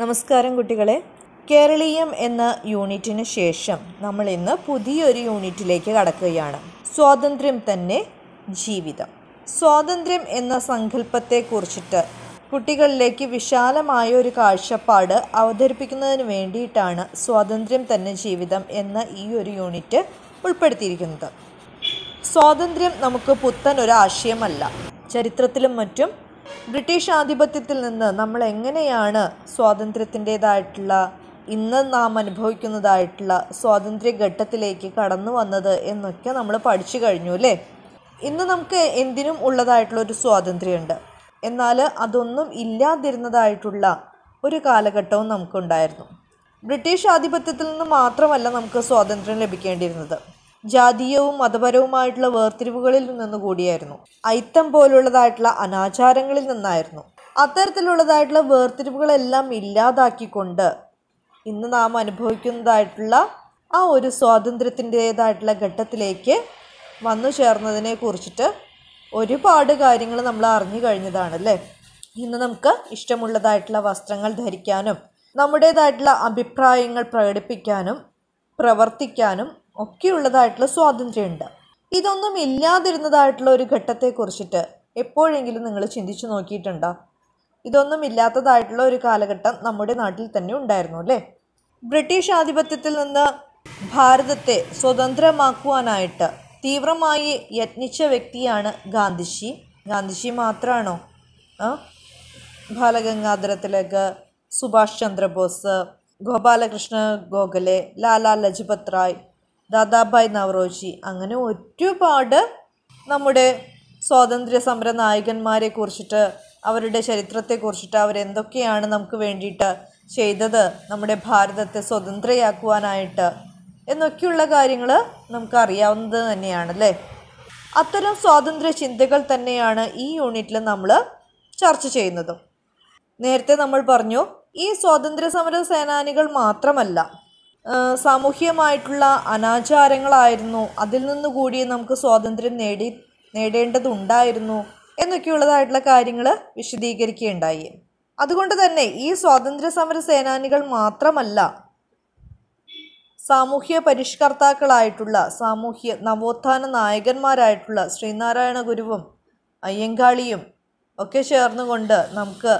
നമസ്കാരം കുട്ടികളെ. കേരളീയം എന്ന യൂണിറ്റിന് ശേഷം നമ്മൾ ഇന്ന് പുതിയൊരു യൂണിറ്റിലേക്ക് കടക്കുകയാണ്. സ്വാതന്ത്ര്യം തന്നെ ജീവിതം. സ്വാതന്ത്ര്യം എന്ന സങ്കല്പത്തെക്കുറിച്ചിട്ട് കുട്ടികളിലേക്ക് വിശാലമായ ഒരു കാഴ്ചപ്പാട് അവതരിപ്പിക്കുന്നതിന് വേണ്ടിയിട്ടാണ് സ്വാതന്ത്ര്യം തന്നെ ജീവിതം എന്ന ഈ ഒരു യൂണിറ്റ് ഉൾപ്പെടുത്തിയിരിക്കുന്നത്. സ്വാതന്ത്ര്യം നമുക്ക് പുത്തൻ ഒരു ആശയമല്ല. ചരിത്രത്തിലും മറ്റും ബ്രിട്ടീഷ് ആധിപത്യത്തിൽ നിന്ന് നമ്മൾ എങ്ങനെയാണ് സ്വാതന്ത്ര്യത്തിൻ്റേതായിട്ടുള്ള ഇന്ന് നാം അനുഭവിക്കുന്നതായിട്ടുള്ള സ്വാതന്ത്ര്യ ഘട്ടത്തിലേക്ക് കടന്നു വന്നത് എന്നൊക്കെ നമ്മൾ പഠിച്ചു കഴിഞ്ഞു അല്ലേ. ഇന്ന് നമുക്ക് എന്തിനും ഉള്ളതായിട്ടുള്ളൊരു സ്വാതന്ത്ര്യമുണ്ട്. എന്നാൽ അതൊന്നും ഇല്ലാതിരുന്നതായിട്ടുള്ള ഒരു കാലഘട്ടവും നമുക്കുണ്ടായിരുന്നു. ബ്രിട്ടീഷ് ആധിപത്യത്തിൽ നിന്ന് മാത്രമല്ല നമുക്ക് സ്വാതന്ത്ര്യം ലഭിക്കേണ്ടിയിരുന്നത്. ജാതീയവും മതപരവുമായിട്ടുള്ള വേർതിരിവുകളിൽ നിന്ന് കൂടിയായിരുന്നു. അയിത്തം പോലുള്ളതായിട്ടുള്ള അനാചാരങ്ങളിൽ നിന്നായിരുന്നു. അത്തരത്തിലുള്ളതായിട്ടുള്ള വേർതിരിവുകളെല്ലാം ഇല്ലാതാക്കിക്കൊണ്ട് ഇന്ന് നാം അനുഭവിക്കുന്നതായിട്ടുള്ള ആ ഒരു സ്വാതന്ത്ര്യത്തിൻ്റേതായിട്ടുള്ള ഘട്ടത്തിലേക്ക് വന്നു ചേർന്നതിനെ കുറിച്ചിട്ട് ഒരുപാട് കാര്യങ്ങൾ നമ്മൾ അറിഞ്ഞു കഴിഞ്ഞതാണല്ലേ. ഇന്ന് നമുക്ക് ഇഷ്ടമുള്ളതായിട്ടുള്ള വസ്ത്രങ്ങൾ ധരിക്കാനും നമ്മുടേതായിട്ടുള്ള അഭിപ്രായങ്ങൾ പ്രകടിപ്പിക്കാനും പ്രവർത്തിക്കാനും ഒക്കെയുള്ളതായിട്ടുള്ള സ്വാതന്ത്ര്യമുണ്ട്. ഇതൊന്നും ഇല്ലാതിരുന്നതായിട്ടുള്ള ഒരു ഘട്ടത്തെക്കുറിച്ചിട്ട് എപ്പോഴെങ്കിലും നിങ്ങൾ ചിന്തിച്ചു നോക്കിയിട്ടുണ്ടോ? ഇതൊന്നും ഇല്ലാത്തതായിട്ടുള്ള ഒരു കാലഘട്ടം നമ്മുടെ നാട്ടിൽ തന്നെ ഉണ്ടായിരുന്നു അല്ലേ. ബ്രിട്ടീഷ് ആധിപത്യത്തിൽ നിന്ന് ഭാരതത്തെ സ്വതന്ത്രമാക്കുവാനായിട്ട് തീവ്രമായി യത്നിച്ച വ്യക്തിയാണ് ഗാന്ധിജി. ഗാന്ധിജി മാത്രമാണോ? ബാലഗംഗാധര തിലക്, സുഭാഷ് ചന്ദ്രബോസ്, ഗോപാലകൃഷ്ണ ഗോഖലെ, ലാലാ ലജ്പത് റായ്, ദാദാഭായ് നവറോജി, അങ്ങനെ ഒരുപാട് നമ്മുടെ സ്വാതന്ത്ര്യ സമര നായകന്മാരെ കുറിച്ചിട്ട് അവരുടെ ചരിത്രത്തെക്കുറിച്ചിട്ട് അവരെന്തൊക്കെയാണ് നമുക്ക് വേണ്ടിയിട്ട് ചെയ്തത് നമ്മുടെ ഭാരതത്തെ സ്വതന്ത്രയാക്കുവാനായിട്ട് എന്നൊക്കെയുള്ള കാര്യങ്ങൾ നമുക്കറിയാവുന്നത് തന്നെയാണല്ലേ. അത്തരം സ്വാതന്ത്ര്യ ചിന്തകൾ തന്നെയാണ് ഈ യൂണിറ്റിൽ നമ്മൾ ചർച്ച ചെയ്യുന്നതും. നേരത്തെ നമ്മൾ പറഞ്ഞു, ഈ സ്വാതന്ത്ര്യ സമര സേനാനികൾ മാത്രമല്ല, സാമൂഹ്യമായിട്ടുള്ള അനാചാരങ്ങളായിരുന്നു, അതിൽ നിന്നുകൂടി നമുക്ക് സ്വാതന്ത്ര്യം നേടേണ്ടതുണ്ടായിരുന്നു എന്നൊക്കെയുള്ളതായിട്ടുള്ള കാര്യങ്ങൾ വിശദീകരിക്കുകയുണ്ടായി. അതുകൊണ്ട് തന്നെ ഈ സ്വാതന്ത്ര്യ സമര സേനാനികൾ മാത്രമല്ല, സാമൂഹ്യ പരിഷ്കർത്താക്കളായിട്ടുള്ള സാമൂഹ്യ നവോത്ഥാന നായകന്മാരായിട്ടുള്ള ശ്രീനാരായണ ഗുരുവും അയ്യങ്കാളിയും ഒക്കെ ചേർന്നുകൊണ്ട് നമുക്ക്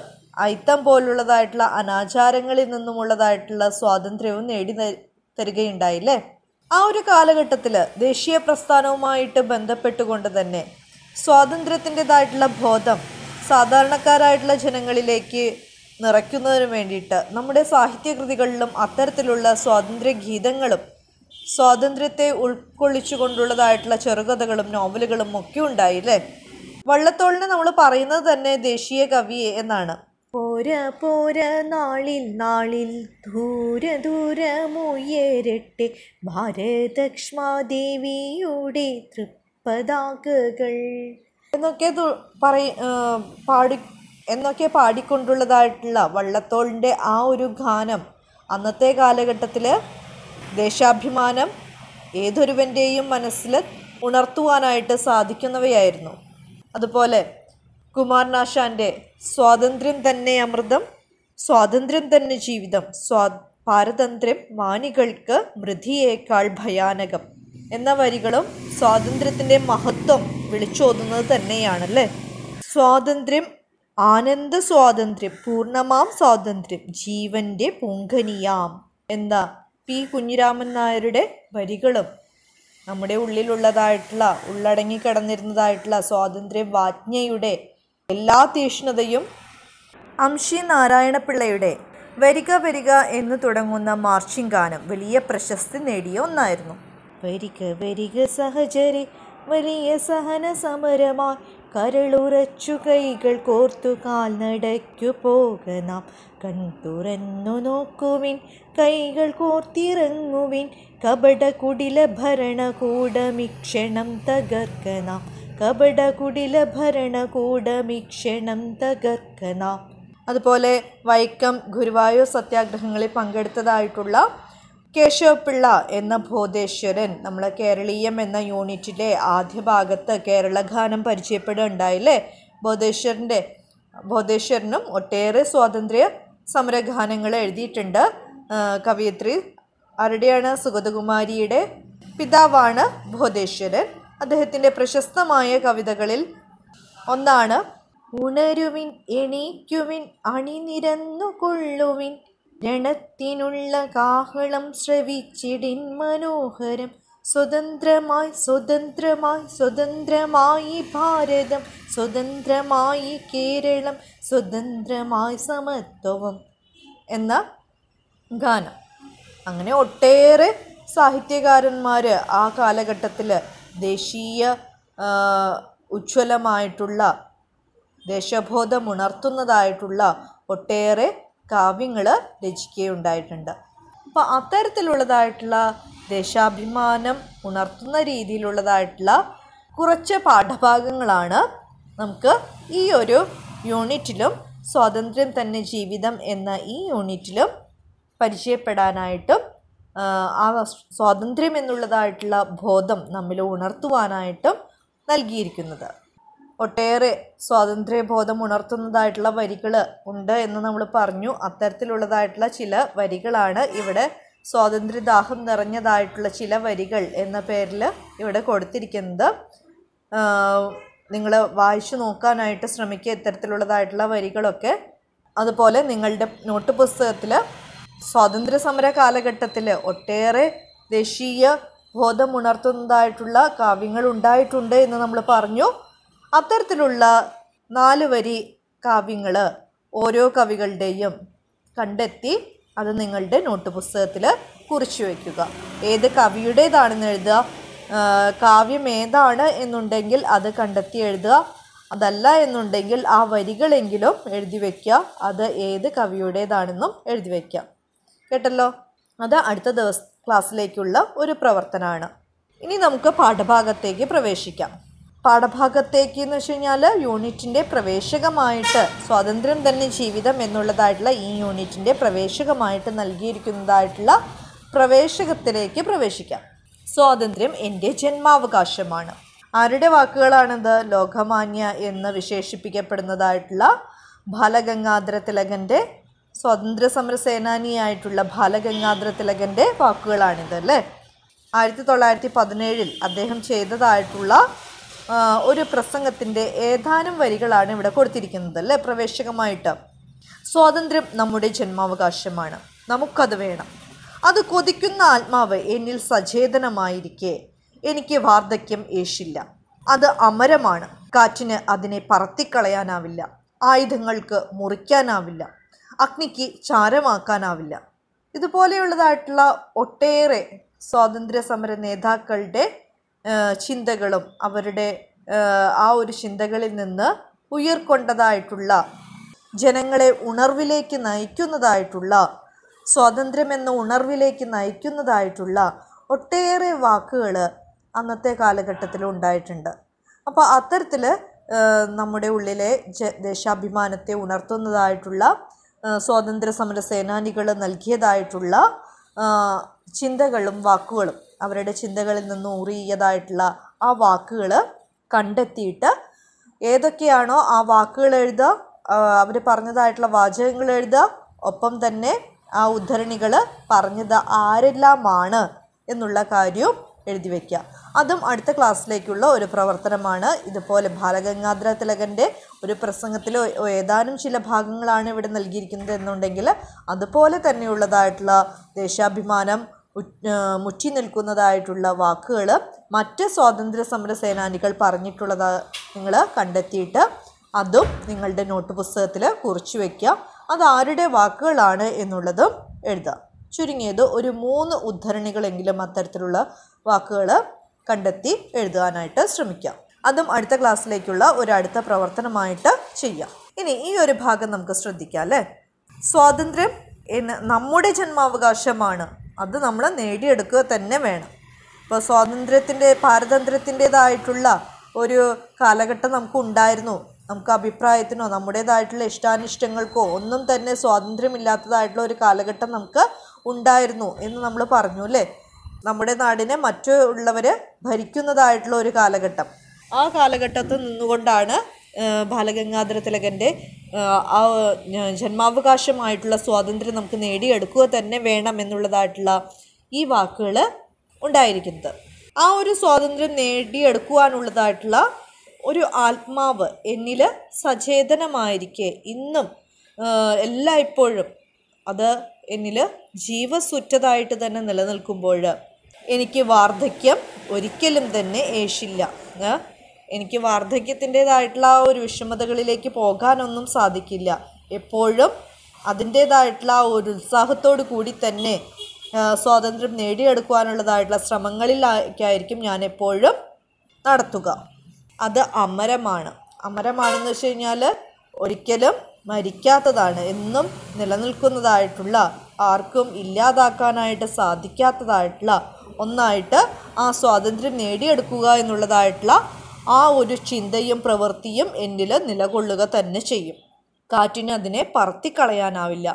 അയിത്തം പോലുള്ളതായിട്ടുള്ള അനാചാരങ്ങളിൽ നിന്നുമുള്ളതായിട്ടുള്ള സ്വാതന്ത്ര്യവും നേടി തരികയുണ്ടായില്ലേ. ആ ഒരു കാലഘട്ടത്തിൽ ദേശീയ പ്രസ്ഥാനവുമായിട്ട് ബന്ധപ്പെട്ടുകൊണ്ട് തന്നെ സ്വാതന്ത്ര്യത്തിൻ്റെതായിട്ടുള്ള ബോധം സാധാരണക്കാരായിട്ടുള്ള ജനങ്ങളിലേക്ക് നിറയ്ക്കുന്നതിന് വേണ്ടിയിട്ട് നമ്മുടെ സാഹിത്യകൃതികളിലും അത്തരത്തിലുള്ള സ്വാതന്ത്ര്യ ഗീതങ്ങളും സ്വാതന്ത്ര്യത്തെ ഉൾക്കൊള്ളിച്ചുകൊണ്ടുള്ളതായിട്ടുള്ള ചെറുകഥകളും നോവലുകളും ഒക്കെ ഉണ്ടായില്ലേ. വള്ളത്തോളിനെ നമ്മൾ പറയുന്നത് തന്നെ ദേശീയ കവി എന്നാണ്. പോര പോര നാളിൽ നാളിൽ ദൂര ദൂരമുയരട്ടെ ഭാരതക്ഷ്മാദേവിയുടെ തൃപ്പതാകകൾ എന്നൊക്കെ പാടിക്കൊണ്ടുള്ളതായിട്ടുള്ള വള്ളത്തോളിൻ്റെ ആ ഒരു ഗാനം അന്നത്തെ കാലഘട്ടത്തിൽ ദേശാഭിമാനം ഏതൊരുവൻ്റെയും മനസ്സിൽ ഉണർത്തുവാനായിട്ട് സാധിക്കുന്നവയായിരുന്നു. അതുപോലെ കുമാരനാശാൻ്റെ സ്വാതന്ത്ര്യം തന്നെ അമൃതം, സ്വാതന്ത്ര്യം തന്നെ ജീവിതം, പാരതന്ത്ര്യം മാനികൾക്ക് മൃതിയേക്കാൾ ഭയാനകം എന്ന വരികളും സ്വാതന്ത്ര്യത്തിൻ്റെ മഹത്വം വിളിച്ചോതുന്നത് തന്നെയാണല്ലേ. സ്വാതന്ത്ര്യം, ആനന്ദ സ്വാതന്ത്ര്യം, പൂർണ്ണമാം സ്വാതന്ത്ര്യം, ജീവൻ്റെ പൂങ്കനിയാം എന്ന പി കുഞ്ഞിരാമൻ നായരുടെ വരികളും നമ്മുടെ ഉള്ളിലുള്ളതായിട്ടുള്ള ഉള്ളടങ്ങിക്കിടന്നിരുന്നതായിട്ടുള്ള സ്വാതന്ത്ര്യ വാജ്ഞയുടെ എല്ലാ തീഷ്ണതയും അംശി നാരായണപിള്ളയുടെ വരിക വരിക എന്ന് തുടങ്ങുന്ന മാർച്ചിങ് ഗാനം വലിയ പ്രശസ്തി നേടിയ ഒന്നായിരുന്നു. വരിക വരിക സഹചരി വലിയ സഹന സമരമായി കരളുറച്ചു കൈകൾ കോർത്തു കാൽനടയ്ക്കു പോകനാം, കൺതുറന്നു നോക്കുവിൻ കൈകൾ കോർത്തിറങ്ങുവിൻ, കപട കുടില ഭരണകൂടമിക്ഷണം തകർക്കനാം, കപട കുടില ഭരണകൂടമിക്ഷണം തകർക്കനാം. അതുപോലെ വൈക്കം ഗുരുവായൂർ സത്യാഗ്രഹങ്ങളിൽ പങ്കെടുത്തതായിട്ടുള്ള കേശവപിള്ള എന്ന ബോധേശ്വരൻ നമ്മൾ കേരളീയം എന്ന യൂണിറ്റിലെ ആദ്യ ഭാഗത്ത് കേരളഗാനം പരിചയപ്പെടുകയുണ്ടായില്ലേ. ബോധേശ്വരനും ഒട്ടേറെ സ്വാതന്ത്ര്യ സമരഗാനങ്ങൾ എഴുതിയിട്ടുണ്ട്. കവയിത്രി ആരുടെയാണ്? സുഗതകുമാരിയുടെ പിതാവാണ് ബോധേശ്വരൻ. അദ്ദേഹത്തിൻ്റെ പ്രശസ്തമായ കവിതകളിൽ ഒന്നാണ് ഉണരുവിൻ എണീക്കുവിൻ അണിനിരന്നു കൊള്ളുവിൻ രണത്തിനുള്ള കാഹളം ശ്രവിച്ചിടിൻ മനോഹരം സ്വതന്ത്രമായി സ്വതന്ത്രമായി സ്വതന്ത്രമായി ഭാരതം സ്വതന്ത്രമായി കേരളം സ്വതന്ത്രമായി സമത്വം എന്ന ഗാനം. അങ്ങനെ ഒട്ടേറെ സാഹിത്യകാരന്മാർ ആ കാലഘട്ടത്തിൽ ദേശീയ ഉജ്ജ്വലമായിട്ടുള്ള ദേശബോധമുണർത്തുന്നതായിട്ടുള്ള ഒട്ടേറെ കാവ്യങ്ങൾ രചിക്കുകയുണ്ടായിട്ടുണ്ട്. അപ്പോൾ അത്തരത്തിലുള്ളതായിട്ടുള്ള ദേശാഭിമാനം ഉണർത്തുന്ന രീതിയിലുള്ളതായിട്ടുള്ള കുറച്ച് പാഠഭാഗങ്ങളാണ് നമുക്ക് ഈ ഒരു യൂണിറ്റിലും സ്വാതന്ത്ര്യം തന്നെ ജീവിതം എന്ന ഈ യൂണിറ്റിലും പരിചയപ്പെടാനായിട്ടും ആ സ്വാതന്ത്ര്യം എന്നുള്ളതായിട്ടുള്ള ബോധം നമ്മിൽ ഉണർത്തുവാനായിട്ടും നൽകിയിരിക്കുന്നത്. ഒട്ടേറെ സ്വാതന്ത്ര്യബോധം ഉണർത്തുന്നതായിട്ടുള്ള വരികൾ ഉണ്ട് എന്ന് നമ്മൾ പറഞ്ഞു. അത്തരത്തിലുള്ളതായിട്ടുള്ള ചില വരികളാണ് ഇവിടെ സ്വാതന്ത്ര്യദാഹം നിറഞ്ഞതായിട്ടുള്ള ചില വരികൾ എന്ന പേരിൽ ഇവിടെ കൊടുത്തിരിക്കുന്നത്. നിങ്ങൾ വായിച്ചു നോക്കാനായിട്ട് ശ്രമിക്കുക ഇത്തരത്തിലുള്ളതായിട്ടുള്ള വരികളൊക്കെ. അതുപോലെ നിങ്ങളുടെ നോട്ട് പുസ്തകത്തിൽ സ്വാതന്ത്ര്യ സമര കാലഘട്ടത്തിൽ ഒട്ടേറെ ദേശീയ ബോധമുണർത്തുന്നതായിട്ടുള്ള കാവ്യങ്ങൾ ഉണ്ടായിട്ടുണ്ട് എന്ന് നമ്മൾ പറഞ്ഞു. അത്തരത്തിലുള്ള 4 വരി കാവ്യങ്ങൾ ഓരോ കവികളുടെയും കണ്ടെത്തി അത് നിങ്ങളുടെ നോട്ട് പുസ്തകത്തിൽ കുറിച്ചു വയ്ക്കുക. ഏത് കവിയുടേതാണെന്ന് എഴുതുക. കാവ്യം ഏതാണ് എന്നുണ്ടെങ്കിൽ അത് കണ്ടെത്തി എഴുതുക. അതല്ല എന്നുണ്ടെങ്കിൽ ആ വരികളെങ്കിലും എഴുതി വയ്ക്കുക. അത് ഏത് കവിയുടേതാണെന്നും എഴുതി വയ്ക്കുക. കേട്ടല്ലോ? അത് അടുത്ത ക്ലാസ്സിലേക്കുള്ള ഒരു പ്രവർത്തനമാണ്. ഇനി നമുക്ക് പാഠഭാഗത്തേക്ക് പ്രവേശിക്കാം. പാഠഭാഗത്തേക്ക് എന്ന് വെച്ച് കഴിഞ്ഞാൽ യൂണിറ്റിൻ്റെ പ്രവേശകമായിട്ട് സ്വാതന്ത്ര്യം തന്നെ ജീവിതം എന്നുള്ളതായിട്ടുള്ള ഈ യൂണിറ്റിൻ്റെ പ്രവേശകമായിട്ട് നൽകിയിരിക്കുന്നതായിട്ടുള്ള പ്രവേശകത്തിലേക്ക് പ്രവേശിക്കാം. സ്വാതന്ത്ര്യം എൻ്റെ ജന്മാവകാശമാണ്. ആരുടെ വാക്കുകളാണിത്? ലോകമാന്യ എന്ന് വിശേഷിപ്പിക്കപ്പെടുന്നതായിട്ടുള്ള ബാലഗംഗാധര തിലകൻ്റെ, സ്വാതന്ത്ര്യ സമര സേനാനിയായിട്ടുള്ള ബാലഗംഗാധര തിലകൻ്റെ വാക്കുകളാണിത് അല്ലേ. 1917 അദ്ദേഹം ചെയ്തതായിട്ടുള്ള ഒരു പ്രസംഗത്തിൻ്റെ ഏതാനും വരികളാണ് ഇവിടെ കൊടുത്തിരിക്കുന്നത് അല്ലേ പ്രവേശകമായിട്ട്. സ്വാതന്ത്ര്യം നമ്മുടെ ജന്മാവകാശമാണ്, നമുക്കത് വേണം. അത് കൊതിക്കുന്ന ആത്മാവ് എന്നിൽ സചേതനമായിരിക്കെ എനിക്ക് വാർദ്ധക്യം ഏശില്ല. അത് അമരമാണ്. കാറ്റിന് അതിനെ പറത്തിക്കളയാനാവില്ല, ആയുധങ്ങൾക്ക് മുറിക്കാനാവില്ല, അഗ്നിക്ക് ചാരമാക്കാനാവില്ല. ഇതുപോലെയുള്ളതായിട്ടുള്ള ഒട്ടേറെ സ്വാതന്ത്ര്യ സമര നേതാക്കളുടെ ചിന്തകളും അവരുടെ ആ ഒരു ചിന്തകളിൽ നിന്ന് ഉയർക്കൊണ്ടതായിട്ടുള്ള ജനങ്ങളെ ഉണർവിലേക്ക് നയിക്കുന്നതായിട്ടുള്ള സ്വാതന്ത്ര്യമെന്ന ഉണർവിലേക്ക് നയിക്കുന്നതായിട്ടുള്ള ഒട്ടേറെ വാക്കുകൾ അന്നത്തെ കാലഘട്ടത്തിൽ ഉണ്ടായിട്ടുണ്ട്. അപ്പോൾ അത്തരത്തിൽ നമ്മുടെ ഉള്ളിലെ ദേശാഭിമാനത്തെ ഉണർത്തുന്നതായിട്ടുള്ള സ്വാതന്ത്ര്യ സമര സേനാനികൾ നൽകിയതായിട്ടുള്ള ചിന്തകളും വാക്കുകളും അവരുടെ ചിന്തകളിൽ നിന്ന് ഊറിയതായിട്ടുള്ള ആ വാക്കുകൾ കണ്ടെത്തിയിട്ട് ഏതൊക്കെയാണോ ആ വാക്കുകൾ എഴുതുക, അവർ പറഞ്ഞതായിട്ടുള്ള വാചകങ്ങൾ എഴുതുക, ഒപ്പം തന്നെ ആ ഉദ്ധരണികൾ പറഞ്ഞത് ആരെല്ലാമാണ് എന്നുള്ള കാര്യവും എഴുതി വയ്ക്കുക. അതും അടുത്ത ക്ലാസ്സിലേക്കുള്ള ഒരു പ്രവർത്തനമാണ്. ഇതുപോലെ ബാലഗംഗാധര തിലകൻ്റെ ഒരു പ്രസംഗത്തിൽ ഏതാനും ചില ഭാഗങ്ങളാണ് ഇവിടെ നൽകിയിരിക്കുന്നത് എന്നുണ്ടെങ്കിൽ അതുപോലെ തന്നെയുള്ളതായിട്ടുള്ള ദേശാഭിമാനം മുറ്റി നിൽക്കുന്നതായിട്ടുള്ള വാക്കുകൾ മറ്റ് സ്വാതന്ത്ര്യ സമര സേനാനികൾ പറഞ്ഞിട്ടുള്ളത് നിങ്ങൾ കണ്ടെത്തിയിട്ട് അതും നിങ്ങളുടെ നോട്ട് പുസ്തകത്തിൽ കുറിച്ചു വയ്ക്കുക. അതാരുടെ വാക്കുകളാണ് എന്നുള്ളതും എഴുതുക. ചുരുങ്ങിയത് ഒരു 3 ഉദ്ധരണികളെങ്കിലും അത്തരത്തിലുള്ള വാക്കുകൾ കണ്ടെത്തി എഴുതാനായിട്ട് ശ്രമിക്കാം. അതും അടുത്ത ക്ലാസ്സിലേക്കുള്ള ഒരു അടുത്ത പ്രവർത്തനമായിട്ട് ചെയ്യാം. ഇനി ഈ ഒരു ഭാഗം നമുക്ക് ശ്രദ്ധിക്കാം അല്ലേ. സ്വാതന്ത്ര്യം നമ്മുടെ ജന്മാവകാശമാണ്, അത് നമ്മൾ നേടിയെടുക്കുക തന്നെ വേണം. ഇപ്പോൾ പാരതന്ത്ര്യത്തിൻ്റെതായിട്ടുള്ള ഒരു കാലഘട്ടം നമുക്ക് ഉണ്ടായിരുന്നു. നമുക്ക് അഭിപ്രായത്തിനോ നമ്മുടേതായിട്ടുള്ള ഇഷ്ടാനിഷ്ടങ്ങൾക്കോ ഒന്നും തന്നെ സ്വാതന്ത്ര്യമില്ലാത്തതായിട്ടുള്ള ഒരു കാലഘട്ടം നമുക്ക് ഉണ്ടായിരുന്നു എന്ന് നമ്മൾ പറഞ്ഞു അല്ലേ. നമ്മുടെ നാടിനെ മറ്റുള്ളവർ ഭരിക്കുന്നതായിട്ടുള്ള ഒരു കാലഘട്ടം. ആ കാലഘട്ടത്തിൽ നിന്നുകൊണ്ടാണ് ബാലഗംഗാധര തിലകൻ്റെ ആ ജന്മാവകാശമായിട്ടുള്ള സ്വാതന്ത്ര്യം നമുക്ക് നേടിയെടുക്കുക തന്നെ വേണം എന്നുള്ളതായിട്ടുള്ള ഈ വാക്കുകൾ ഉണ്ടായിരിക്കുന്നത്. ആ ഒരു സ്വാതന്ത്ര്യം നേടിയെടുക്കുവാനുള്ളതായിട്ടുള്ള ഒരു ആത്മാവ് എന്നിൽ സചേതനമായിരിക്കെ ഇന്നും എല്ലായ്പ്പോഴും അത് എന്നിൽ ജീവസുറ്റതായിട്ട് തന്നെ നിലനിൽക്കുമ്പോൾ എനിക്ക് വാർദ്ധക്യം ഒരിക്കലും തന്നെ ഏശില്ല. എനിക്ക് വാർദ്ധക്യത്തിൻ്റേതായിട്ടുള്ള ആ ഒരു വിഷമതകളിലേക്ക് പോകാനൊന്നും സാധിക്കില്ല. എപ്പോഴും അതിൻ്റേതായിട്ടുള്ള ആ ഒരു ഉത്സാഹത്തോടു കൂടി തന്നെ സ്വാതന്ത്ര്യം നേടിയെടുക്കുവാനുള്ളതായിട്ടുള്ള ശ്രമങ്ങളിലേക്കായിരിക്കും ഞാൻ എപ്പോഴും നടത്തുക. അത് അമരമാണെന്ന് വെച്ച് കഴിഞ്ഞാൽ ഒരിക്കലും മരിക്കാത്തതാണ്, എന്നും നിലനിൽക്കുന്നതായിട്ടുള്ള, ആർക്കും ഇല്ലാതാക്കാനായിട്ട് സാധിക്കാത്തതായിട്ടുള്ള ഒന്നായിട്ട് ആ സ്വാതന്ത്ര്യം നേടിയെടുക്കുക എന്നുള്ളതായിട്ടുള്ള ആ ഒരു ചിന്തയും പ്രവൃത്തിയും എന്നിൽ നിലകൊള്ളുക തന്നെ ചെയ്യും. കാറ്റിന് അതിനെ പറത്തിക്കളയാനാവില്ല,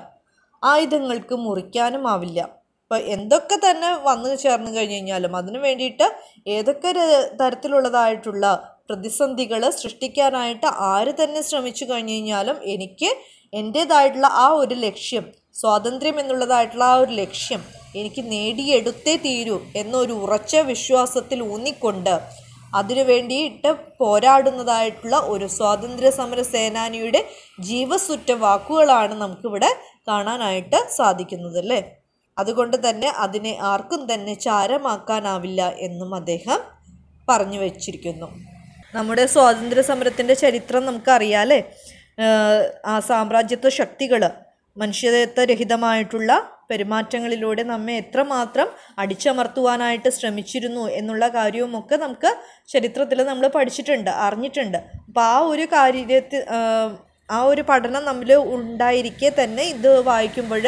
ആയുധങ്ങൾക്ക് മുറിക്കാനും ആവില്ല. ഇപ്പോൾ എന്തൊക്കെ തന്നെ വന്നു ചേർന്ന് കഴിഞ്ഞ് കഴിഞ്ഞാലും അതിനു വേണ്ടിയിട്ട് ഏതൊക്കെ തരത്തിലുള്ളതായിട്ടുള്ള പ്രതിസന്ധികൾ സൃഷ്ടിക്കാനായിട്ട് ആര് തന്നെ ശ്രമിച്ചു കഴിഞ്ഞ് കഴിഞ്ഞാലും എനിക്ക് എൻ്റേതായിട്ടുള്ള ആ ഒരു ലക്ഷ്യം, സ്വാതന്ത്ര്യം എന്നുള്ളതായിട്ടുള്ള ആ ഒരു ലക്ഷ്യം എനിക്ക് നേടിയെടുത്തേ തീരൂ എന്നൊരു ഉറച്ച വിശ്വാസത്തിൽ ഊന്നിക്കൊണ്ട് അതിനു വേണ്ടിയിട്ട് പോരാടുന്നതായിട്ടുള്ള ഒരു സ്വാതന്ത്ര്യ സമര സേനാനിയുടെ ജീവസുറ്റ വാക്കുകളാണ് നമുക്കിവിടെ കാണാനായിട്ട് സാധിക്കുന്നത് അല്ലേ. അതുകൊണ്ട് തന്നെ അതിനെ ആർക്കും തന്നെ ചാരമാക്കാനാവില്ല എന്നും അദ്ദേഹം പറഞ്ഞു വച്ചിരിക്കുന്നു. നമ്മുടെ സ്വാതന്ത്ര്യ സമരത്തിൻ്റെ ചരിത്രം നമുക്കറിയാമല്ലേ. ആ സാമ്രാജ്യത്വ ശക്തികൾ മനുഷ്യത്വരഹിതമായിട്ടുള്ള പെരുമാറ്റങ്ങളിലൂടെ നമ്മെ എത്രമാത്രം അടിച്ചമർത്തുവാനായിട്ട് ശ്രമിച്ചിരുന്നു എന്നുള്ള കാര്യവുമൊക്കെ നമുക്ക് ചരിത്രത്തിൽ നമ്മൾ പഠിച്ചിട്ടുണ്ട്, അറിഞ്ഞിട്ടുണ്ട്. അപ്പോൾ ആ ഒരു കാര്യത്തിൽ ആ ഒരു പഠനം നമ്മൾ ഉണ്ടായിരിക്കെ തന്നെ ഇത് വായിക്കുമ്പോൾ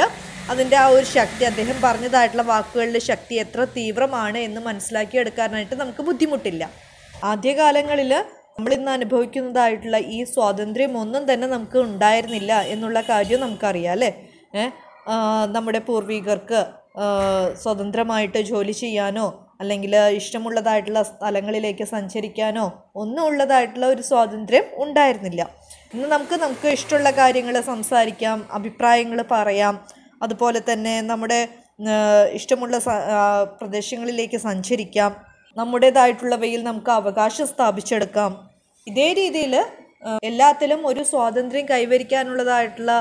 അതിൻ്റെ ആ ഒരു ശക്തി, അദ്ദേഹം പറഞ്ഞതായിട്ടുള്ള വാക്കുകളുടെ ശക്തി എത്ര തീവ്രമാണ് എന്ന് മനസ്സിലാക്കിയെടുക്കാനായിട്ട് നമുക്ക് ബുദ്ധിമുട്ടില്ല. ആദ്യകാലങ്ങളിൽ നമ്മളിന്ന് അനുഭവിക്കുന്നതായിട്ടുള്ള ഈ സ്വാതന്ത്ര്യം ഒന്നും തന്നെ നമുക്ക് ഉണ്ടായിരുന്നില്ല എന്നുള്ള കാര്യം നമുക്കറിയാം അല്ലേ. നമ്മുടെ പൂർവികർക്ക് സ്വതന്ത്രമായിട്ട് ജോലി ചെയ്യാനോ അല്ലെങ്കിൽ ഇഷ്ടമുള്ളതായിട്ടുള്ള സ്ഥലങ്ങളിലേക്ക് സഞ്ചരിക്കാനോ ഒന്നും ഉള്ളതായിട്ടുള്ള ഒരു സ്വാതന്ത്ര്യം ഉണ്ടായിരുന്നില്ല. ഇന്ന് നമുക്ക് ഇഷ്ടമുള്ള കാര്യങ്ങൾ സംസാരിക്കാം, അഭിപ്രായങ്ങൾ പറയാം, അതുപോലെ തന്നെ നമ്മുടെ ഇഷ്ടമുള്ള പ്രദേശങ്ങളിലേക്ക് സഞ്ചരിക്കാം, നമ്മുടേതായിട്ടുള്ളവയിൽ നമുക്ക് അവകാശം സ്ഥാപിച്ചെടുക്കാം. ഇതേ രീതിയിൽ എല്ലാത്തിലും ഒരു സ്വാതന്ത്ര്യം കൈവരിക്കാനുള്ളതായിട്ടുള്ള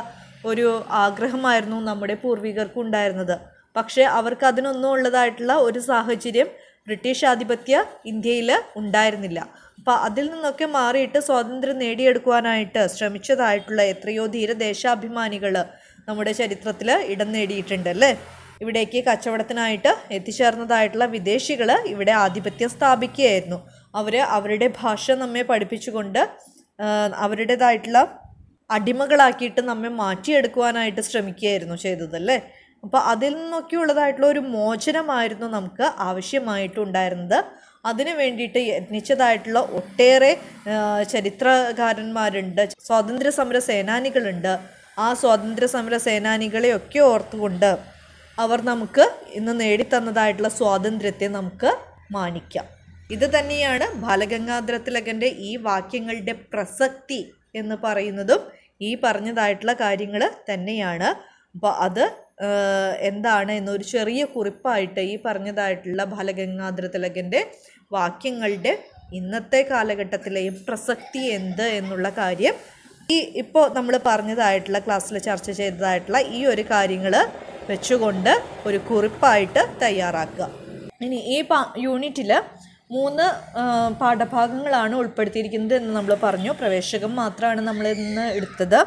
ഒരു ആഗ്രഹമായിരുന്നു നമ്മുടെ പൂർവികർക്ക് ഉണ്ടായിരുന്നത്. പക്ഷേ അവർക്ക് അതിനൊന്നും ഉള്ളതായിട്ടുള്ള ഒരു സാഹചര്യം ബ്രിട്ടീഷ് ആധിപത്യ ഇന്ത്യയിൽ ഉണ്ടായിരുന്നില്ല. അപ്പോൾ അതിൽ നിന്നൊക്കെ മാറിയിട്ട് സ്വാതന്ത്ര്യം നേടിയെടുക്കുവാനായിട്ട് ശ്രമിച്ചതായിട്ടുള്ള എത്രയോ ധീരദേശാഭിമാനികൾ നമ്മുടെ ചരിത്രത്തിൽ ഇടം നേടിയിട്ടുണ്ട് അല്ലേ. ഇവിടേക്ക് കച്ചവടത്തിനായിട്ട് എത്തിച്ചേർന്നതായിട്ടുള്ള വിദേശികൾ ഇവിടെ ആധിപത്യം സ്ഥാപിക്കുകയായിരുന്നു. അവരുടെ ഭാഷ നമ്മെ പഠിപ്പിച്ചുകൊണ്ട് അവരുടേതായിട്ടുള്ള അടിമകളാക്കിയിട്ട് നമ്മെ മാറ്റിയെടുക്കുവാനായിട്ട് ശ്രമിക്കുകയായിരുന്നു ചെയ്തതല്ലേ. അപ്പോൾ അതിൽ നിന്നൊക്കെ ഉള്ളതായിട്ടുള്ള ഒരു മോചനമായിരുന്നു നമുക്ക് ആവശ്യമായിട്ടുണ്ടായിരുന്നത്. അതിനു വേണ്ടിയിട്ട് യത്നിച്ചതായിട്ടുള്ള ഒട്ടേറെ ചരിത്രകാരന്മാരുണ്ട്, സ്വാതന്ത്ര്യ സമര സേനാനികളുണ്ട്. ആ സ്വാതന്ത്ര്യ സമര സേനാനികളെയൊക്കെ ഓർത്തുകൊണ്ട് അവർ നമുക്ക് ഇന്ന് നേടിത്തന്നതായിട്ടുള്ള സ്വാതന്ത്ര്യത്തെ നമുക്ക് മാനിക്കാം. ഇത് തന്നെയാണ് ബാലഗംഗാധര തിലകൻ്റെ ഈ വാക്യങ്ങളുടെ പ്രസക്തി എന്ന് പറയുന്നതും ഈ പറഞ്ഞതായിട്ടുള്ള കാര്യങ്ങൾ തന്നെയാണ്. അപ്പോൾ അത് എന്താണ് എന്നൊരു ചെറിയ കുറിപ്പായിട്ട് ഈ പറഞ്ഞതായിട്ടുള്ള ബാലഗംഗാധര തിലകൻ്റെ വാക്യങ്ങളുടെ ഇന്നത്തെ കാലഘട്ടത്തിലെയും പ്രസക്തി എന്ത് എന്നുള്ള കാര്യം ഇപ്പോൾ നമ്മൾ പറഞ്ഞതായിട്ടുള്ള ക്ലാസ്സിൽ ചർച്ച ചെയ്തതായിട്ടുള്ള ഈ ഒരു കാര്യങ്ങൾ വെച്ചുകൊണ്ട് ഒരു കുറിപ്പായിട്ട് തയ്യാറാക്കുക. ഇനി ഈ യൂണിറ്റിൽ 3 പാഠഭാഗങ്ങളാണ് ഉൾപ്പെടുത്തിയിരിക്കുന്നത് എന്ന് നമ്മൾ പറഞ്ഞു. പ്രവേശകം മാത്രമാണ് നമ്മൾ ഇന്ന് എടുത്തത്.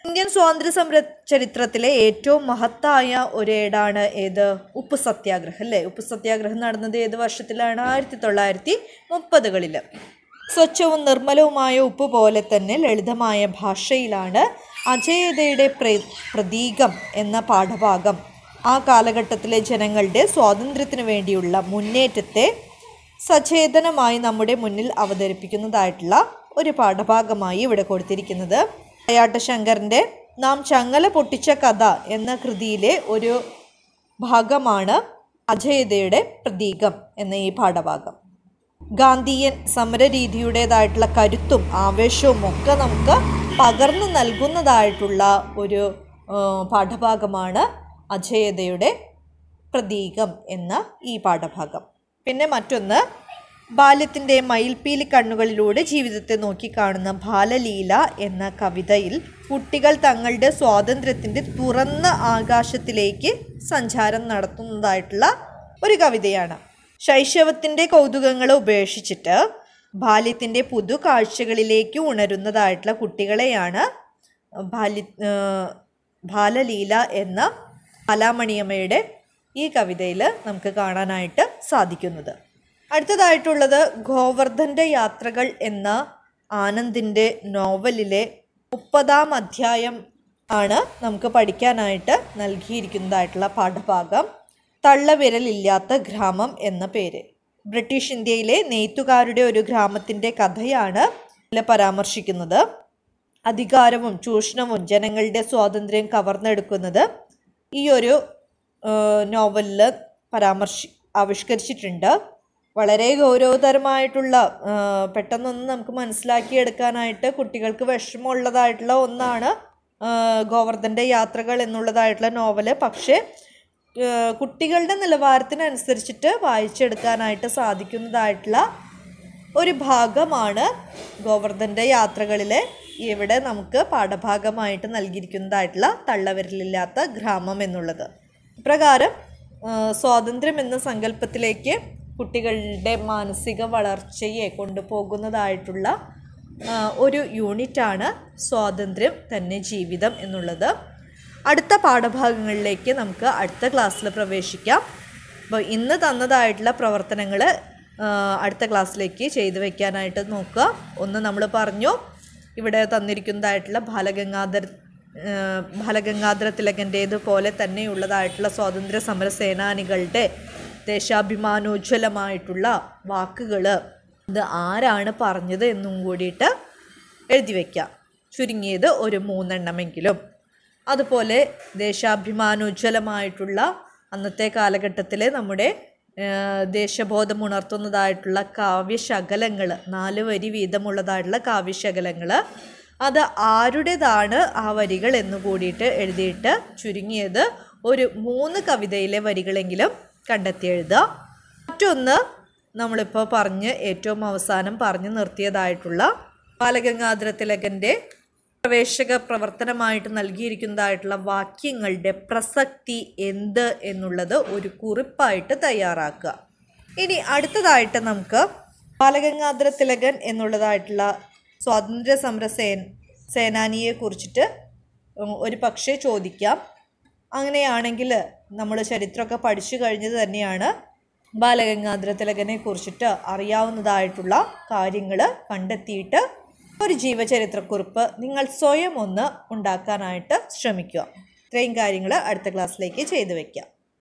ഇന്ത്യൻ സ്വാതന്ത്ര്യ സമര ചരിത്രത്തിലെ ഏറ്റവും മഹത്തായ ഒരേടാണ് ഏത്? ഉപ്പ് സത്യാഗ്രഹം അല്ലേ. ഉപ്പ് സത്യാഗ്രഹം നടന്നത് ഏത് വർഷത്തിലാണ്? 1930കളിൽ. സ്വച്ഛവും നിർമ്മലവുമായ ഉപ്പ് പോലെ തന്നെ ലളിതമായ ഭാഷയിലാണ് അജേയതയുടെ പ്രതീകം എന്ന പാഠഭാഗം ആ കാലഘട്ടത്തിലെ ജനങ്ങളുടെ സ്വാതന്ത്ര്യത്തിനു വേണ്ടിയുള്ള മുന്നേറ്റത്തെ സചേതനമായി നമ്മുടെ മുന്നിൽ അവതരിപ്പിക്കുന്നതായിട്ടുള്ള ഒരു പാഠഭാഗമായി ഇവിടെ കൊടുത്തിരിക്കുന്നത്. അയാട്ട് ശങ്കറിൻ്റെ നാം ചങ്ങല പൊട്ടിച്ച കഥ എന്ന കൃതിയിലെ ഒരു ഭാഗമാണ് അജേയതയുടെ പ്രതീകം എന്ന ഈ പാഠഭാഗം. ഗാന്ധിയൻ സമരരീതിയുടേതായിട്ടുള്ള കരുത്തും ആവേശവും ഒക്കെ നമുക്ക് പകർന്നു നൽകുന്നതായിട്ടുള്ള ഒരു പാഠഭാഗമാണ് അജേയതയുടെ പ്രതീകം എന്ന ഈ പാഠഭാഗം. പിന്നെ മറ്റൊന്ന്, ബാല്യത്തിൻ്റെ മയിൽപ്പീലി കണ്ണുകളിലൂടെ ജീവിതത്തെ നോക്കിക്കാണുന്ന ബാലലീല എന്ന കവിതയിൽ കുട്ടികൾ തങ്ങളുടെ സ്വാതന്ത്ര്യത്തിൻ്റെ തുറന്ന ആകാശത്തിലേക്ക് സഞ്ചാരം നടത്തുന്നതായിട്ടുള്ള ഒരു കവിതയാണ്. ശൈശവത്തിൻ്റെ കൗതുകങ്ങൾ ഉപേക്ഷിച്ചിട്ട് ബാല്യത്തിൻ്റെ പുതു കാഴ്ചകളിലേക്ക് ഉണരുന്നതായിട്ടുള്ള കുട്ടികളെയാണ് ബാലലീല എന്ന ബാലാമണിയമ്മയുടെ ഈ കവിതയിൽ നമുക്ക് കാണാനായിട്ട് സാധിക്കുന്നത്. അടുത്തതായിട്ടുള്ളത് ഗോവർദ്ധൻ്റെ യാത്രകൾ എന്ന ആനന്ദിൻ്റെ നോവലിലെ 30-ാം അധ്യായം ആണ് നമുക്ക് പഠിക്കാനായിട്ട് നൽകിയിരിക്കുന്നതായിട്ടുള്ള പാഠഭാഗം. തള്ളവിരലില്ലാത്ത ഗ്രാമം എന്ന പേര്. ബ്രിട്ടീഷ് ഇന്ത്യയിലെ നെയ്ത്തുകാരുടെ ഒരു ഗ്രാമത്തിൻ്റെ കഥയാണ് ഇതിൽ പരാമർശിക്കുന്നത്. അധികാരവും ചൂഷണവും ജനങ്ങളുടെ സ്വാതന്ത്ര്യം കവർന്നെടുക്കുന്നത് ഈ ഒരു നോവലിൽ ആവിഷ്കരിച്ചിട്ടുണ്ട്. വളരെ ഗൗരവതരമായിട്ടുള്ള, പെട്ടെന്നൊന്നും നമുക്ക് മനസ്സിലാക്കിയെടുക്കാനായിട്ട് കുട്ടികൾക്ക് വിഷമമുള്ളതായിട്ടുള്ള ഒന്നാണ് ഗോവർദ്ധൻ്റെ യാത്രകൾ എന്നുള്ളതായിട്ടുള്ള നോവല്. പക്ഷേ കുട്ടികളുടെ നിലവാരത്തിനനുസരിച്ചിട്ട് വായിച്ചെടുക്കാനായിട്ട് സാധിക്കുന്നതായിട്ടുള്ള ഒരു ഭാഗമാണ് ഗോവർദ്ധൻ്റെ യാത്രകളിലെ ഇവിടെ നമുക്ക് പാഠഭാഗമായിട്ട് നൽകിയിരിക്കുന്നതായിട്ടുള്ള തള്ളവിരലില്ലാത്ത ഗ്രാമം എന്നുള്ളത്. ഇപ്രകാരം സ്വാതന്ത്ര്യം എന്ന സങ്കല്പത്തിലേക്ക് കുട്ടികളുടെ മാനസിക വളർച്ചയെ കൊണ്ടുപോകുന്നതായിട്ടുള്ള ഒരു യൂണിറ്റാണ് സ്വാതന്ത്ര്യം തന്നെ ജീവിതം എന്നുള്ളത്. അടുത്ത പാഠഭാഗങ്ങളിലേക്ക് നമുക്ക് അടുത്ത ക്ലാസ്സിൽ പ്രവേശിക്കാം. അപ്പോൾ ഇന്ന് തന്നതായിട്ടുള്ള പ്രവർത്തനങ്ങൾ അടുത്ത ക്ലാസ്സിലേക്ക് ചെയ്തു വയ്ക്കാനായിട്ട് നോക്കുക. ഒന്ന് നമ്മൾ പറഞ്ഞു, ഇവിടെ തന്നിരിക്കുന്നതായിട്ടുള്ള ബാലഗംഗാധര തിലകൻ്റേതുപോലെ തന്നെയുള്ളതായിട്ടുള്ള സ്വാതന്ത്ര്യ സമര സേനാനികളുടെ ദേശാഭിമാനോജ്വലമായിട്ടുള്ള വാക്കുകൾ ഇത് ആരാണ് പറഞ്ഞത് എന്നും കൂടിയിട്ട് എഴുതി വയ്ക്കാം, ചുരുങ്ങിയത് ഒരു 3 എണ്ണമെങ്കിലും. അതുപോലെ ദേശാഭിമാനോജ്വലമായിട്ടുള്ള അന്നത്തെ കാലഘട്ടത്തിൽ നമ്മുടെ ദേശബോധം ഉണർത്തുന്നതായിട്ടുള്ള കാവ്യശകലങ്ങൾ, 4 വരി വീതമുള്ളതായിട്ടുള്ള കാവ്യശകലങ്ങൾ, അത് ആരുടേതാണ് ആ വരികൾ എന്ന് കൂടിയിട്ട് എഴുതിയിട്ട് ചുരുങ്ങിയത് ഒരു 3 കവിതയിലെ വരികളെങ്കിലും കണ്ടെത്തി എഴുതുക. മറ്റൊന്ന് നമ്മളിപ്പോൾ ഏറ്റവും അവസാനം പറഞ്ഞു നിർത്തിയതായിട്ടുള്ള ബാലഗംഗാധര തിലകൻ്റെ പ്രവേശക പ്രവർത്തനമായിട്ട് നൽകിയിരിക്കുന്നതായിട്ടുള്ള വാക്യങ്ങളുടെ പ്രസക്തി എന്ത് എന്നുള്ളത് ഒരു കുറിപ്പായിട്ട് തയ്യാറാക്കുക. ഇനി അടുത്തതായിട്ട് നമുക്ക് ബാലഗംഗാധര തിലകൻ എന്നുള്ളതായിട്ടുള്ള സ്വാതന്ത്ര്യ സമര സേനാനിയെ കുറിച്ചിട്ട് ഒരു പക്ഷേ ചോദിക്കാം. അങ്ങനെയാണെങ്കിൽ നമ്മൾ ചരിത്രമൊക്കെ പഠിച്ചു കഴിഞ്ഞത് തന്നെയാണ്. ബാലഗംഗാധര തിലകനെ കുറിച്ചിട്ട് അറിയാവുന്നതായിട്ടുള്ള കാര്യങ്ങൾ കണ്ടെത്തിയിട്ട് ഒരു ജീവചരിത്രക്കുറിപ്പ് നിങ്ങൾ സ്വയം ഒന്ന് ഉണ്ടാക്കാനായിട്ട് ശ്രമിക്കുക. ഇത്രയും കാര്യങ്ങൾ അടുത്ത ക്ലാസ്സിലേക്ക് ചെയ്തു വയ്ക്കാം.